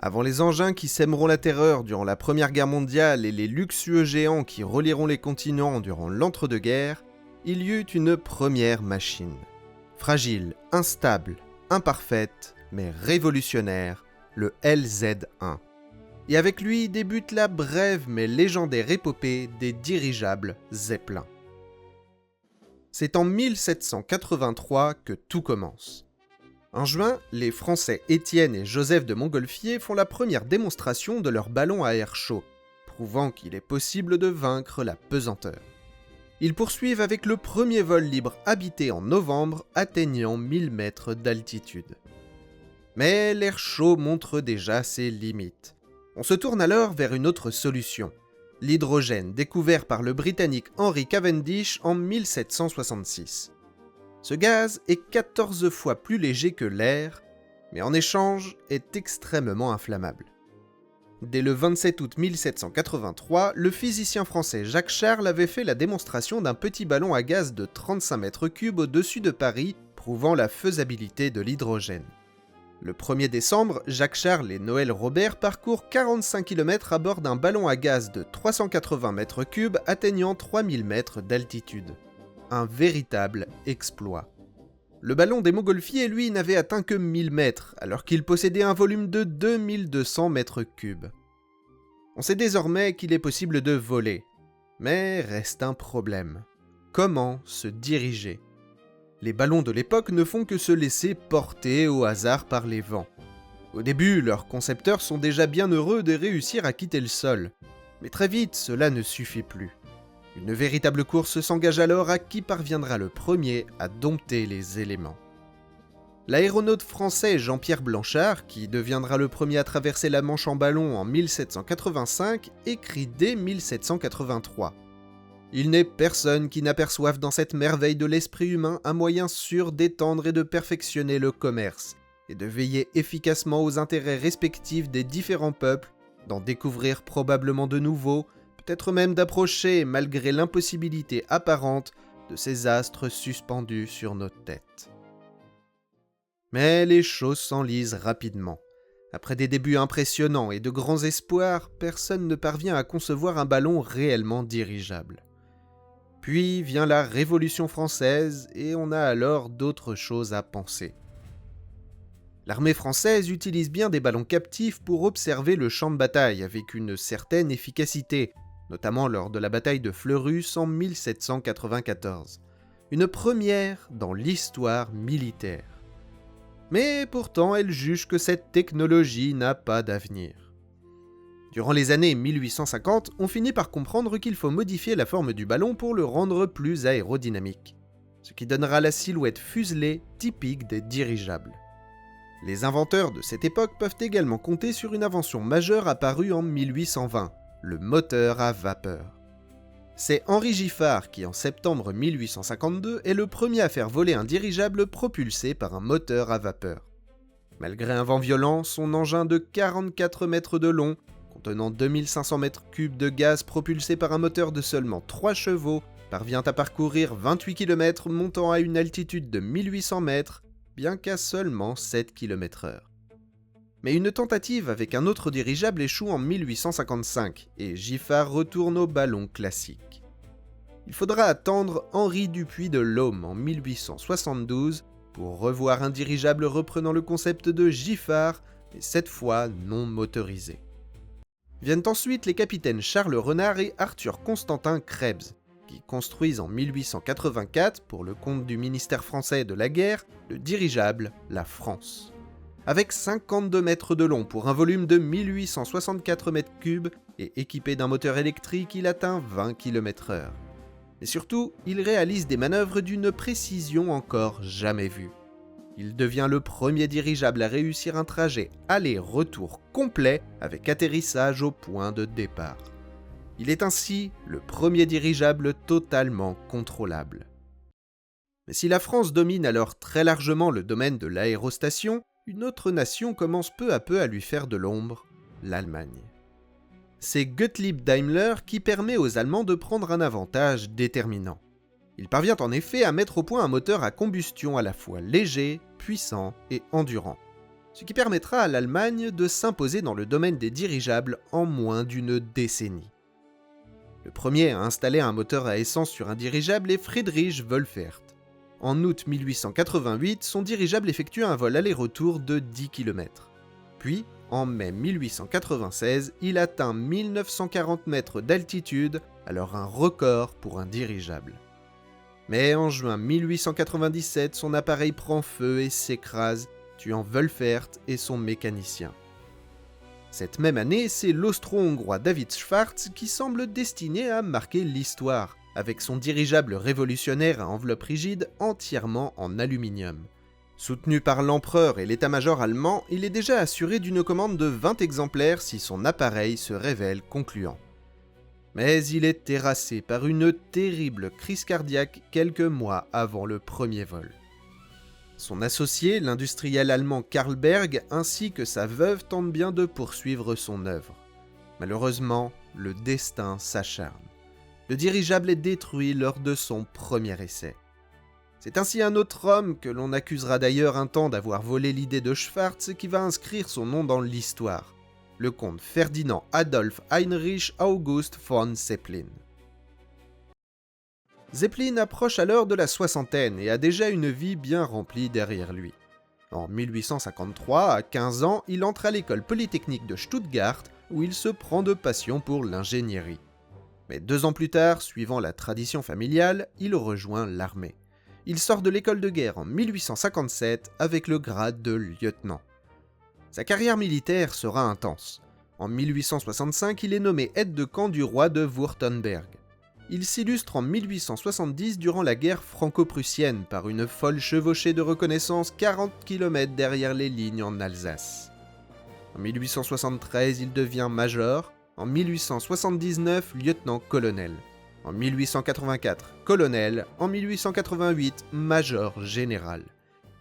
Avant les engins qui sèmeront la terreur durant la Première Guerre mondiale et les luxueux géants qui relieront les continents durant l'entre-deux-guerres, il y eut une première machine. Fragile, instable, imparfaite, mais révolutionnaire, le LZ-1. Et avec lui débute la brève mais légendaire épopée des dirigeables Zeppelin. C'est en 1783 que tout commence. En juin, les Français Étienne et Joseph de Montgolfier font la première démonstration de leur ballon à air chaud, prouvant qu'il est possible de vaincre la pesanteur. Ils poursuivent avec le premier vol libre habité en novembre, atteignant 1000 mètres d'altitude. Mais l'air chaud montre déjà ses limites. On se tourne alors vers une autre solution, l'hydrogène découvert par le Britannique Henry Cavendish en 1766. Ce gaz est 14 fois plus léger que l'air, mais en échange est extrêmement inflammable. Dès le 27 août 1783, le physicien français Jacques Charles avait fait la démonstration d'un petit ballon à gaz de 35 mètres cubes au-dessus de Paris, prouvant la faisabilité de l'hydrogène. Le 1er décembre, Jacques Charles et Noël Robert parcourent 45 km à bord d'un ballon à gaz de 380 mètres cubes atteignant 3000 mètres d'altitude. Un véritable exploit. Le ballon des Montgolfier, lui, n'avait atteint que 1000 mètres, alors qu'il possédait un volume de 2200 mètres cubes. On sait désormais qu'il est possible de voler, mais reste un problème. Comment se diriger ? Les ballons de l'époque ne font que se laisser porter au hasard par les vents. Au début, leurs concepteurs sont déjà bien heureux de réussir à quitter le sol, mais très vite, cela ne suffit plus. Une véritable course s'engage alors à qui parviendra le premier à dompter les éléments. L'aéronaute français Jean-Pierre Blanchard, qui deviendra le premier à traverser la Manche en ballon en 1785, écrit dès 1783. Il n'est personne qui n'aperçoive dans cette merveille de l'esprit humain un moyen sûr d'étendre et de perfectionner le commerce, et de veiller efficacement aux intérêts respectifs des différents peuples, d'en découvrir probablement de nouveaux, peut-être même d'approcher, malgré l'impossibilité apparente, de ces astres suspendus sur nos têtes. Mais les choses s'enlisent rapidement. Après des débuts impressionnants et de grands espoirs, personne ne parvient à concevoir un ballon réellement dirigeable. Puis vient la Révolution française et on a alors d'autres choses à penser. L'armée française utilise bien des ballons captifs pour observer le champ de bataille avec une certaine efficacité, notamment lors de la bataille de Fleurus en 1794. Une première dans l'histoire militaire. Mais pourtant, elle juge que cette technologie n'a pas d'avenir. Durant les années 1850, on finit par comprendre qu'il faut modifier la forme du ballon pour le rendre plus aérodynamique, ce qui donnera la silhouette fuselée typique des dirigeables. Les inventeurs de cette époque peuvent également compter sur une invention majeure apparue en 1820, le moteur à vapeur. C'est Henri Giffard qui, en septembre 1852, est le premier à faire voler un dirigeable propulsé par un moteur à vapeur. Malgré un vent violent, son engin de 44 mètres de long, contenant 2500 mètres cubes de gaz propulsé par un moteur de seulement 3 chevaux, parvient à parcourir 28 km montant à une altitude de 1800 mètres, bien qu'à seulement 7 km/h. Mais une tentative avec un autre dirigeable échoue en 1855 et Giffard retourne au ballon classique. Il faudra attendre Henri Dupuy de Lôme en 1872 pour revoir un dirigeable reprenant le concept de Giffard, mais cette fois non motorisé. Viennent ensuite les capitaines Charles Renard et Arthur Constantin Krebs, qui construisent en 1884, pour le compte du ministère français de la guerre, le dirigeable La France. Avec 52 mètres de long pour un volume de 1864 mètres cubes et équipé d'un moteur électrique, il atteint 20 km/h. Mais surtout, il réalise des manœuvres d'une précision encore jamais vue. Il devient le premier dirigeable à réussir un trajet aller-retour complet avec atterrissage au point de départ. Il est ainsi le premier dirigeable totalement contrôlable. Mais si la France domine alors très largement le domaine de l'aérostation, une autre nation commence peu à peu à lui faire de l'ombre, l'Allemagne. C'est Gottlieb Daimler qui permet aux Allemands de prendre un avantage déterminant. Il parvient en effet à mettre au point un moteur à combustion à la fois léger, puissant et endurant. ce qui permettra à l'Allemagne de s'imposer dans le domaine des dirigeables en moins d'une décennie. Le premier à installer un moteur à essence sur un dirigeable est Friedrich Wolfert. En août 1888, son dirigeable effectue un vol aller-retour de 10 km. Puis, en mai 1896, il atteint 1940 mètres d'altitude, alors un record pour un dirigeable. Mais en juin 1897, son appareil prend feu et s'écrase, tuant Wolfert et son mécanicien. Cette même année, c'est l'Austro-Hongrois David Schwarz qui semble destiné à marquer l'histoire, avec son dirigeable révolutionnaire à enveloppe rigide entièrement en aluminium. Soutenu par l'empereur et l'état-major allemand, il est déjà assuré d'une commande de 20 exemplaires si son appareil se révèle concluant. Mais il est terrassé par une terrible crise cardiaque quelques mois avant le premier vol. Son associé, l'industriel allemand Karl Berg, ainsi que sa veuve tentent bien de poursuivre son œuvre. Malheureusement, le destin s'acharne. Le dirigeable est détruit lors de son premier essai. C'est ainsi un autre homme, que l'on accusera d'ailleurs un temps d'avoir volé l'idée de Schwarz, qui va inscrire son nom dans l'histoire. Le comte Ferdinand Adolf Heinrich August von Zeppelin. Zeppelin approche alors de la soixantaine et a déjà une vie bien remplie derrière lui. En 1853, à 15 ans, il entre à l'école polytechnique de Stuttgart, où il se prend de passion pour l'ingénierie. Mais 2 ans plus tard, suivant la tradition familiale, il rejoint l'armée. Il sort de l'école de guerre en 1857 avec le grade de lieutenant. Sa carrière militaire sera intense. En 1865, il est nommé aide-de-camp du roi de Wurtemberg. Il s'illustre en 1870 durant la guerre franco-prussienne par une folle chevauchée de reconnaissance 40 km derrière les lignes en Alsace. En 1873, il devient major, en 1879, lieutenant-colonel. En 1884, colonel, en 1888, major général.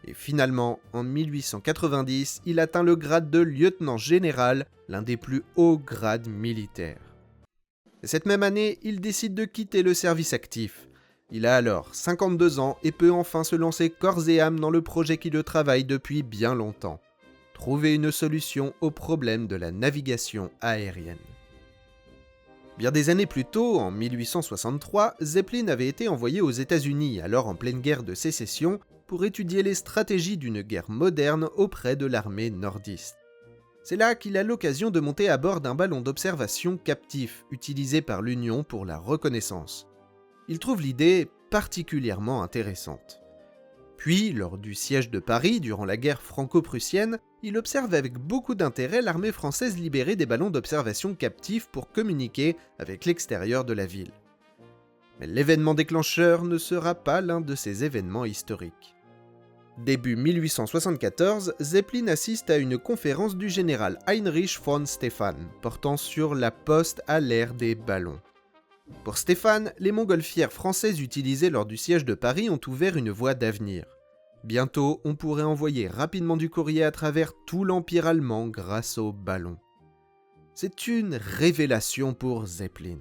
Et finalement, en 1890, il atteint le grade de lieutenant général, l'un des plus hauts grades militaires. Et cette même année, il décide de quitter le service actif. Il a alors 52 ans et peut enfin se lancer corps et âme dans le projet qui le travaille depuis bien longtemps. Trouver une solution au problème de la navigation aérienne. Bien des années plus tôt, en 1863, Zeppelin avait été envoyé aux États-Unis, alors en pleine guerre de sécession, pour étudier les stratégies d'une guerre moderne auprès de l'armée nordiste. C'est là qu'il a l'occasion de monter à bord d'un ballon d'observation captif, utilisé par l'Union pour la reconnaissance. Il trouve l'idée particulièrement intéressante. Puis, lors du siège de Paris, durant la guerre franco-prussienne, il observe avec beaucoup d'intérêt l'armée française libérer des ballons d'observation captifs pour communiquer avec l'extérieur de la ville. Mais l'événement déclencheur ne sera pas l'un de ces événements historiques. Début 1874, Zeppelin assiste à une conférence du général Heinrich von Stephan, portant sur la poste à l'air des ballons. Pour Stephan, les montgolfières françaises utilisées lors du siège de Paris ont ouvert une voie d'avenir. Bientôt, on pourrait envoyer rapidement du courrier à travers tout l'empire allemand grâce aux ballons. C'est une révélation pour Zeppelin.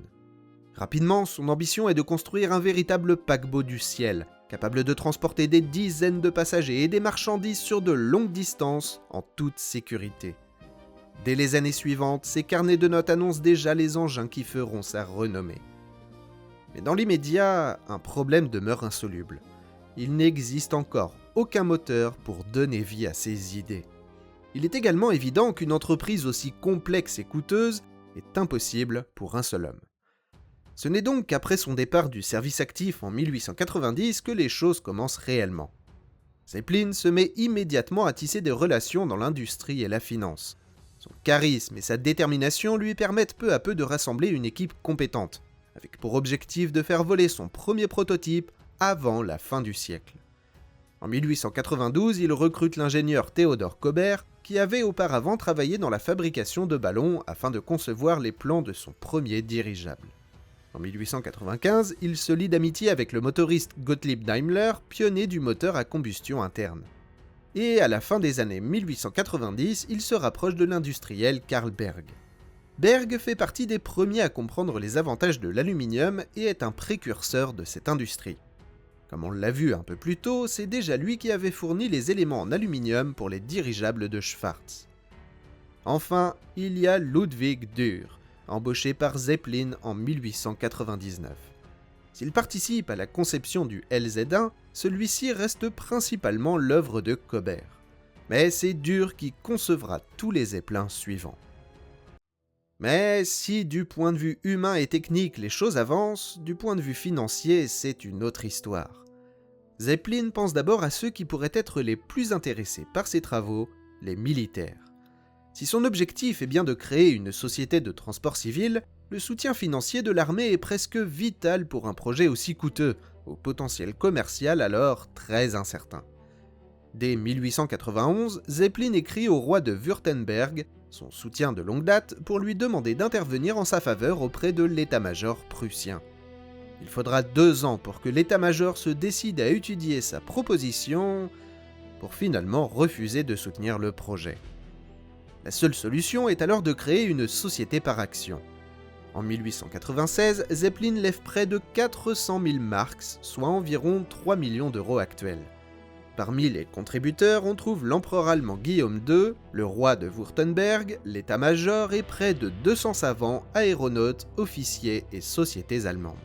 Rapidement, son ambition est de construire un véritable paquebot du ciel, capable de transporter des dizaines de passagers et des marchandises sur de longues distances en toute sécurité. Dès les années suivantes, ses carnets de notes annoncent déjà les engins qui feront sa renommée. Mais dans l'immédiat, un problème demeure insoluble. Il n'existe encore aucun moteur pour donner vie à ses idées. Il est également évident qu'une entreprise aussi complexe et coûteuse est impossible pour un seul homme. Ce n'est donc qu'après son départ du service actif en 1890 que les choses commencent réellement. Zeppelin se met immédiatement à tisser des relations dans l'industrie et la finance. Son charisme et sa détermination lui permettent peu à peu de rassembler une équipe compétente, avec pour objectif de faire voler son premier prototype avant la fin du siècle. En 1892, il recrute l'ingénieur Theodor Kober, qui avait auparavant travaillé dans la fabrication de ballons afin de concevoir les plans de son premier dirigeable. En 1895, il se lie d'amitié avec le motoriste Gottlieb Daimler, pionnier du moteur à combustion interne. Et à la fin des années 1890, il se rapproche de l'industriel Carl Berg. Berg fait partie des premiers à comprendre les avantages de l'aluminium et est un précurseur de cette industrie. Comme on l'a vu un peu plus tôt, c'est déjà lui qui avait fourni les éléments en aluminium pour les dirigeables de Schwarz. Enfin, il y a Ludwig Dürr, embauché par Zeppelin en 1899. S'il participe à la conception du LZ-1, celui-ci reste principalement l'œuvre de Kober. Mais c'est Dürr qui concevra tous les Zeppelins suivants. Mais si du point de vue humain et technique les choses avancent, du point de vue financier c'est une autre histoire. Zeppelin pense d'abord à ceux qui pourraient être les plus intéressés par ses travaux, les militaires. Si son objectif est bien de créer une société de transport civil, le soutien financier de l'armée est presque vital pour un projet aussi coûteux, au potentiel commercial alors très incertain. Dès 1891, Zeppelin écrit au roi de Wurtemberg, son soutien de longue date, pour lui demander d'intervenir en sa faveur auprès de l'état-major prussien. Il faudra 2 ans pour que l'état-major se décide à étudier sa proposition, pour finalement refuser de soutenir le projet. La seule solution est alors de créer une société par action. En 1896, Zeppelin lève près de 400 000 marks, soit environ 3 millions d'euros actuels. Parmi les contributeurs, on trouve l'empereur allemand Guillaume II, le roi de Wurtemberg, l'état-major et près de 200 savants, aéronautes, officiers et sociétés allemandes.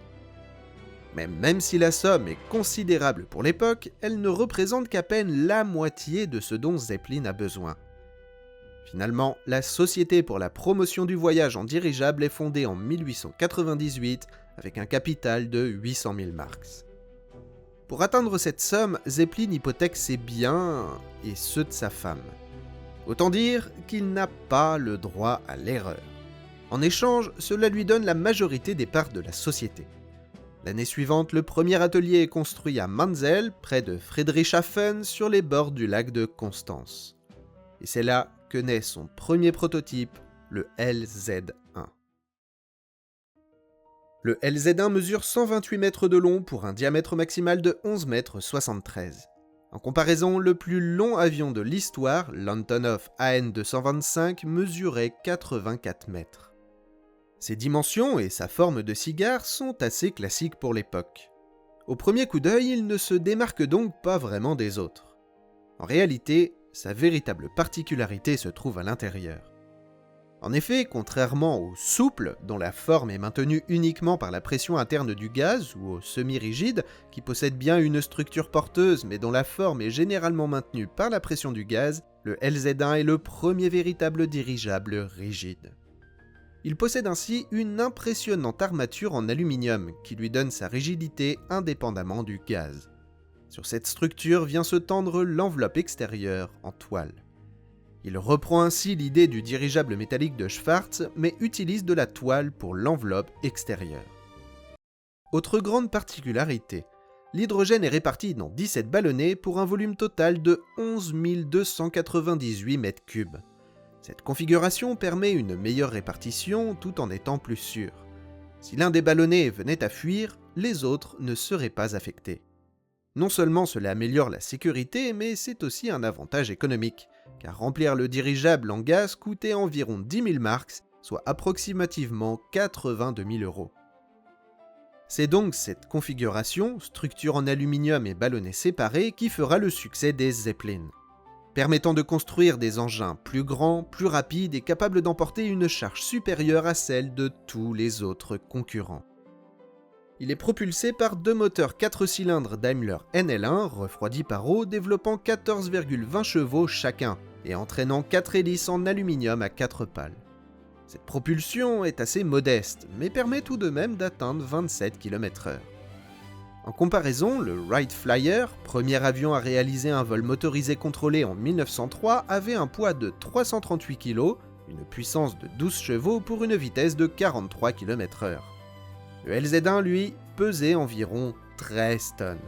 Mais même si la somme est considérable pour l'époque, elle ne représente qu'à peine la moitié de ce dont Zeppelin a besoin. Finalement, la Société pour la promotion du voyage en dirigeable est fondée en 1898 avec un capital de 800 000 marks. Pour atteindre cette somme, Zeppelin hypothèque ses biens et ceux de sa femme. Autant dire qu'il n'a pas le droit à l'erreur. En échange, cela lui donne la majorité des parts de la société. L'année suivante, le premier atelier est construit à Manzel, près de Friedrichshafen, sur les bords du lac de Constance. Et c'est là que naît son premier prototype, le LZ-1. Le LZ-1 mesure 128 mètres de long pour un diamètre maximal de 11 mètres 73. En comparaison, le plus long avion de l'histoire, l'Antonov AN-225, mesurait 84 mètres. Ses dimensions et sa forme de cigare sont assez classiques pour l'époque. Au premier coup d'œil, il ne se démarque donc pas vraiment des autres. En réalité, sa véritable particularité se trouve à l'intérieur. En effet, contrairement au souple, dont la forme est maintenue uniquement par la pression interne du gaz, ou au semi-rigide, qui possède bien une structure porteuse mais dont la forme est généralement maintenue par la pression du gaz, le LZ-1 est le premier véritable dirigeable rigide. Il possède ainsi une impressionnante armature en aluminium qui lui donne sa rigidité indépendamment du gaz. Sur cette structure vient se tendre l'enveloppe extérieure en toile. Il reprend ainsi l'idée du dirigeable métallique de Schwarz, mais utilise de la toile pour l'enveloppe extérieure. Autre grande particularité, l'hydrogène est réparti dans 17 ballonnets pour un volume total de 11 298 m3. Cette configuration permet une meilleure répartition tout en étant plus sûr. Si l'un des ballonnets venait à fuir, les autres ne seraient pas affectés. Non seulement cela améliore la sécurité, mais c'est aussi un avantage économique, car remplir le dirigeable en gaz coûtait environ 10 000 marks, soit approximativement 82 000 euros. C'est donc cette configuration, structure en aluminium et ballonnets séparés, qui fera le succès des Zeppelin, permettant de construire des engins plus grands, plus rapides et capables d'emporter une charge supérieure à celle de tous les autres concurrents. Il est propulsé par 2 moteurs 4 cylindres Daimler NL1 refroidis par eau développant 14,20 chevaux chacun et entraînant 4 hélices en aluminium à 4 pales. Cette propulsion est assez modeste, mais permet tout de même d'atteindre 27 km/h. En comparaison, le Wright Flyer, premier avion à réaliser un vol motorisé contrôlé en 1903, avait un poids de 338 kg, une puissance de 12 chevaux pour une vitesse de 43 km/h. Le LZ-1, lui, pesait environ 13 tonnes.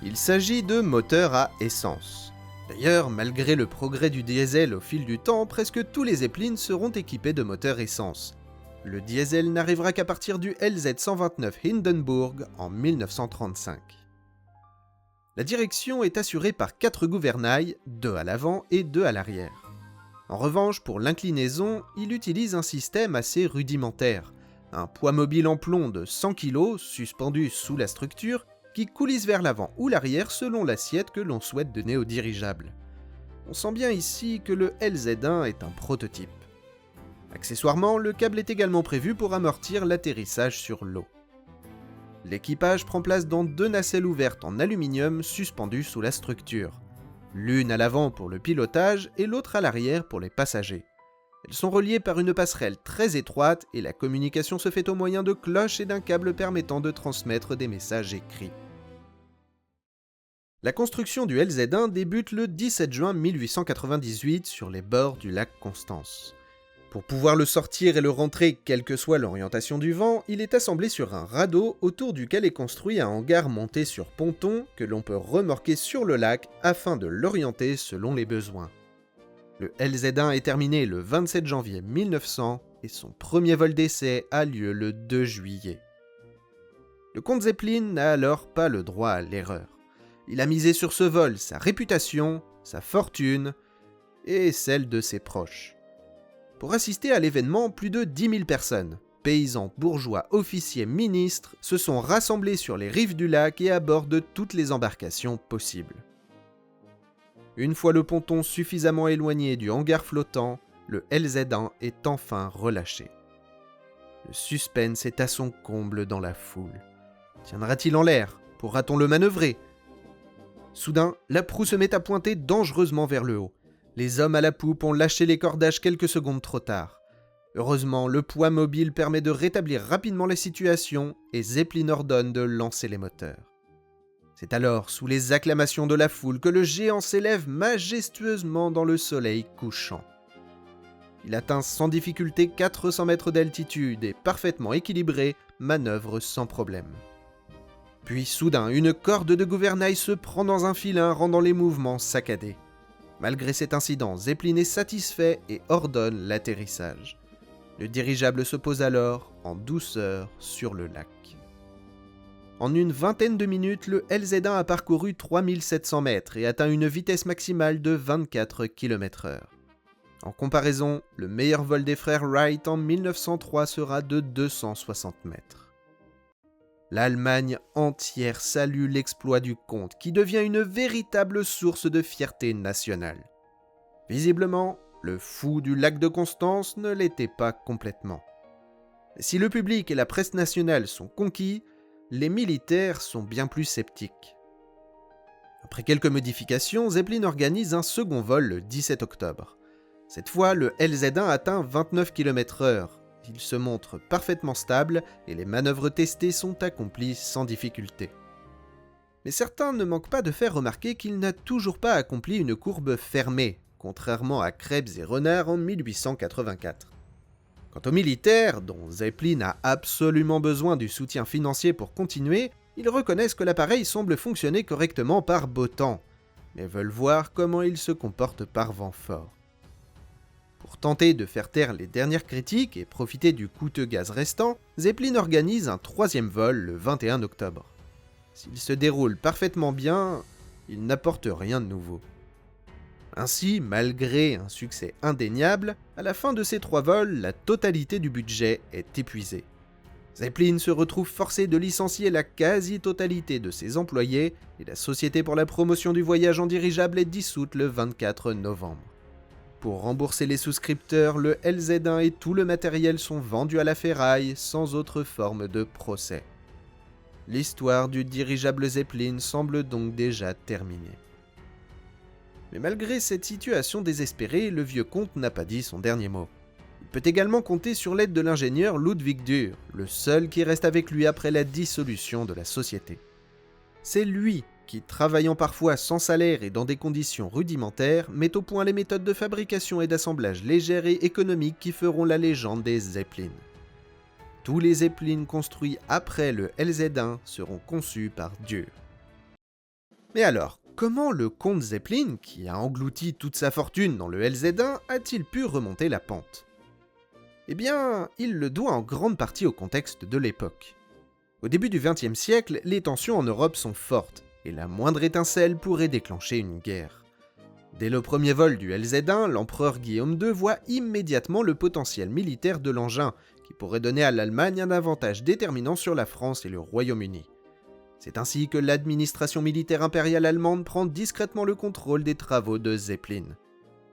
Il s'agit de moteurs à essence. D'ailleurs, malgré le progrès du diesel au fil du temps, presque tous les Zeppelin seront équipés de moteurs essence. Le diesel n'arrivera qu'à partir du LZ-129 Hindenburg en 1935. La direction est assurée par 4 gouvernails, 2 à l'avant et 2 à l'arrière. En revanche, pour l'inclinaison, il utilise un système assez rudimentaire. Un poids mobile en plomb de 100 kg, suspendu sous la structure, qui coulisse vers l'avant ou l'arrière selon l'assiette que l'on souhaite donner au dirigeable. On sent bien ici que le LZ1 est un prototype. Accessoirement, le câble est également prévu pour amortir l'atterrissage sur l'eau. L'équipage prend place dans 2 nacelles ouvertes en aluminium suspendues sous la structure. L'une à l'avant pour le pilotage et l'autre à l'arrière pour les passagers. Elles sont reliées par une passerelle très étroite et la communication se fait au moyen de cloches et d'un câble permettant de transmettre des messages écrits. La construction du LZ1 débute le 17 juin 1898 sur les bords du lac Constance. Pour pouvoir le sortir et le rentrer, quelle que soit l'orientation du vent, il est assemblé sur un radeau autour duquel est construit un hangar monté sur ponton que l'on peut remorquer sur le lac afin de l'orienter selon les besoins. Le LZ1 est terminé le 27 janvier 1900 et son premier vol d'essai a lieu le 2 juillet. Le comte Zeppelin n'a alors pas le droit à l'erreur. Il a misé sur ce vol sa réputation, sa fortune et celle de ses proches. Pour assister à l'événement, plus de 10 000 personnes, paysans, bourgeois, officiers, ministres, se sont rassemblés sur les rives du lac et à bord de toutes les embarcations possibles. Une fois le ponton suffisamment éloigné du hangar flottant, le LZ1 est enfin relâché. Le suspense est à son comble dans la foule. Tiendra-t-il en l'air? Pourra-t-on le manœuvrer? Soudain, la proue se met à pointer dangereusement vers le haut. Les hommes à la poupe ont lâché les cordages quelques secondes trop tard. Heureusement, le poids mobile permet de rétablir rapidement la situation et Zeppelin ordonne de lancer les moteurs. C'est alors, sous les acclamations de la foule, que le géant s'élève majestueusement dans le soleil couchant. Il atteint sans difficulté 400 mètres d'altitude et, parfaitement équilibré, manœuvre sans problème. Puis soudain, une corde de gouvernail se prend dans un filin, rendant les mouvements saccadés. Malgré cet incident, Zeppelin est satisfait et ordonne l'atterrissage. Le dirigeable se pose alors en douceur sur le lac. En une vingtaine de minutes, le LZ1 a parcouru 3700 mètres et atteint une vitesse maximale de 24 km/h. En comparaison, le meilleur vol des frères Wright en 1903 sera de 260 mètres. L'Allemagne entière salue l'exploit du comte, qui devient une véritable source de fierté nationale. Visiblement, le fou du lac de Constance ne l'était pas complètement. Si le public et la presse nationale sont conquis, les militaires sont bien plus sceptiques. Après quelques modifications, Zeppelin organise un second vol le 17 octobre. Cette fois, le LZ1 atteint 29 km/h. Il se montre parfaitement stable et les manœuvres testées sont accomplies sans difficulté. Mais certains ne manquent pas de faire remarquer qu'il n'a toujours pas accompli une courbe fermée, contrairement à Krebs et Renard en 1884. Quant aux militaires, dont Zeppelin a absolument besoin du soutien financier pour continuer, ils reconnaissent que l'appareil semble fonctionner correctement par beau temps, mais veulent voir comment il se comporte par vent fort. Pour tenter de faire taire les dernières critiques et profiter du coûteux gaz restant, Zeppelin organise un 3e vol le 21 octobre. S'il se déroule parfaitement bien, il n'apporte rien de nouveau. Ainsi, malgré un succès indéniable, à la fin de ces 3 vols, la totalité du budget est épuisée. Zeppelin se retrouve forcé de licencier la quasi-totalité de ses employés et la Société pour la promotion du voyage en dirigeable est dissoute le 24 novembre. Pour rembourser les souscripteurs, le LZ1 et tout le matériel sont vendus à la ferraille sans autre forme de procès. L'histoire du dirigeable Zeppelin semble donc déjà terminée. Mais malgré cette situation désespérée, le vieux comte n'a pas dit son dernier mot. Il peut également compter sur l'aide de l'ingénieur Ludwig Dürr, le seul qui reste avec lui après la dissolution de la société. C'est lui qui, travaillant parfois sans salaire et dans des conditions rudimentaires, met au point les méthodes de fabrication et d'assemblage légères et économiques qui feront la légende des Zeppelin. Tous les Zeppelin construits après le LZ1 seront conçus par Dürr. Mais alors, comment le comte Zeppelin, qui a englouti toute sa fortune dans le LZ1, a-t-il pu remonter la pente? Eh bien, il le doit en grande partie au contexte de l'époque. Au début du XXe siècle, les tensions en Europe sont fortes, et la moindre étincelle pourrait déclencher une guerre. Dès le premier vol du LZ1, l'empereur Guillaume II voit immédiatement le potentiel militaire de l'engin, qui pourrait donner à l'Allemagne un avantage déterminant sur la France et le Royaume-Uni. C'est ainsi que l'administration militaire impériale allemande prend discrètement le contrôle des travaux de Zeppelin.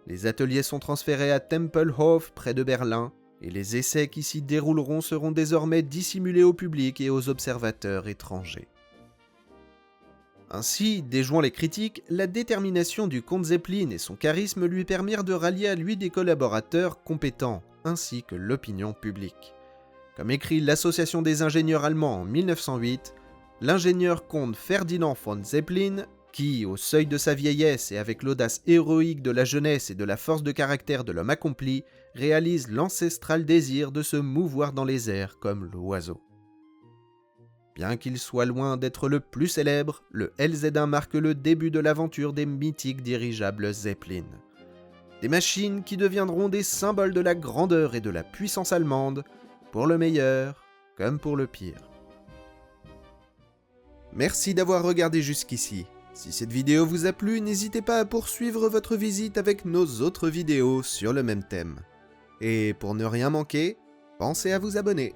Les ateliers sont transférés à Tempelhof, près de Berlin, et les essais qui s'y dérouleront seront désormais dissimulés au public et aux observateurs étrangers. Ainsi, déjouant les critiques, la détermination du comte Zeppelin et son charisme lui permirent de rallier à lui des collaborateurs compétents, ainsi que l'opinion publique. Comme écrit l'Association des ingénieurs allemands en 1908, l'ingénieur comte Ferdinand von Zeppelin, qui, au seuil de sa vieillesse et avec l'audace héroïque de la jeunesse et de la force de caractère de l'homme accompli, réalise l'ancestral désir de se mouvoir dans les airs comme l'oiseau. Bien qu'il soit loin d'être le plus célèbre, le LZ-1 marque le début de l'aventure des mythiques dirigeables Zeppelin. Des machines qui deviendront des symboles de la grandeur et de la puissance allemande, pour le meilleur comme pour le pire. Merci d'avoir regardé jusqu'ici. Si cette vidéo vous a plu, n'hésitez pas à poursuivre votre visite avec nos autres vidéos sur le même thème. Et pour ne rien manquer, pensez à vous abonner.